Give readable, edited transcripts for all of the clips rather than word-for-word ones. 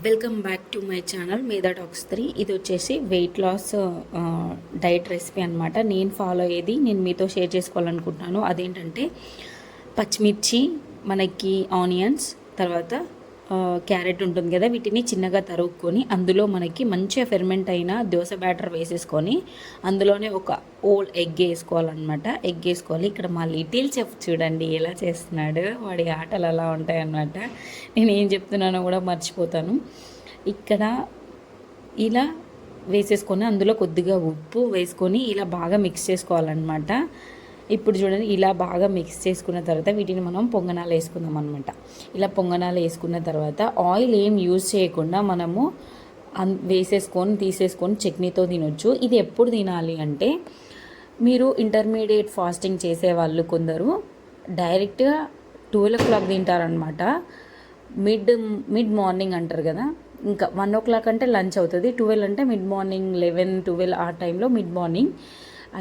Welcome back to my channel మేధా talks 3. ఇది వచ్చేసి వెయిట్ లాస్ డైట్ రెసిపీ అనమాట. నేను ఫాలో అయ్యేది నేను మీతో షేర్ చేసుకోవాలనుకుంటున్నాను. అదేంటంటే పచ్చిమిర్చి, మనకి ఆనియన్స్, తర్వాత క్యారెట్ ఉంటుంది కదా, వీటిని చిన్నగా తరుక్కొని అందులో మనకి మంచిగా ఫెర్మెంట్ అయిన దోశ బ్యాటర్ వేసేసుకొని అందులోనే ఒక ఓల్ ఎగ్ వేసుకోవాలన్నమాట. ఎగ్ వేసుకోవాలి. ఇక్కడ మా లిటిల్ చెఫ్ చూడండి ఎలా చేస్తున్నాడు, వాడి ఆటలు అలా ఉంటాయన్నమాట. నేను ఏం చెప్తున్నానో కూడా మర్చిపోతాను. ఇక్కడ ఇలా వేసేసుకొని అందులో కొద్దిగా ఉప్పు వేసుకొని ఇలా బాగా మిక్స్ చేసుకోవాలన్నమాట. ఇప్పుడు చూడండి, ఇలా బాగా మిక్స్ చేసుకున్న తర్వాత వీటిని మనం పొంగనాలు వేసుకుందాం అనమాట. ఇలా పొంగనాలు వేసుకున్న తర్వాత ఆయిల్ ఏం యూజ్ చేయకుండా మనము వేసేసుకొని తీసేసుకొని చట్నీతో తినొచ్చు. ఇది ఎప్పుడు తినాలి అంటే, మీరు ఇంటర్మీడియట్ ఫాస్టింగ్ చేసేవాళ్ళు కొందరు డైరెక్ట్గా 12 o'clock తింటారనమాట. మిడ్ మార్నింగ్ అంటారు కదా, ఇంకా 1 o'clock అంటే లంచ్ అవుతుంది, 12 అంటే మిడ్ మార్నింగ్, 11, 12 ఆ టైంలో మిడ్ మార్నింగ్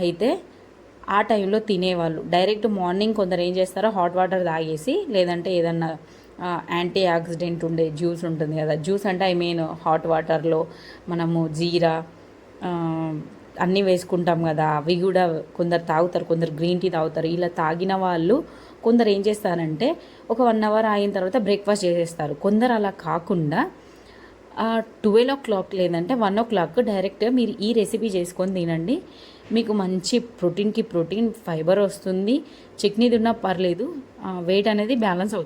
అయితే ఆ టైంలో తినేవాళ్ళు. డైరెక్ట్ మార్నింగ్ కొందరు ఏం చేస్తారో హాట్ వాటర్ తాగేసి, లేదంటే ఏదన్నా యాంటీ ఆక్సిడెంట్ ఉండే జ్యూస్ ఉంటుంది కదా, జ్యూస్ అంటే ఐ మీన్ హాట్ వాటర్లో మనము జీరా అన్నీ వేసుకుంటాం కదా, అవి కూడా కొందరు తాగుతారు, కొందరు గ్రీన్ టీ తాగుతారు. ఇలా తాగిన వాళ్ళు కొందరు ఏం చేస్తారంటే ఒక 1 hour అయిన తర్వాత బ్రేక్ఫాస్ట్ చేసేస్తారు. కొందరు అలా కాకుండా 12 o'clock లేదంటే 1 o'clock డైరెక్ట్గా మీరు ఈ రెసిపీ చేసుకొని తినండి. మీకు మంచి ప్రోటీన్ ఫైబర్ వస్తుంది. చట్నీ తిన్నా పర్లేదు, వెయిట్ అనేది బ్యాలెన్స్ అవుతుంది.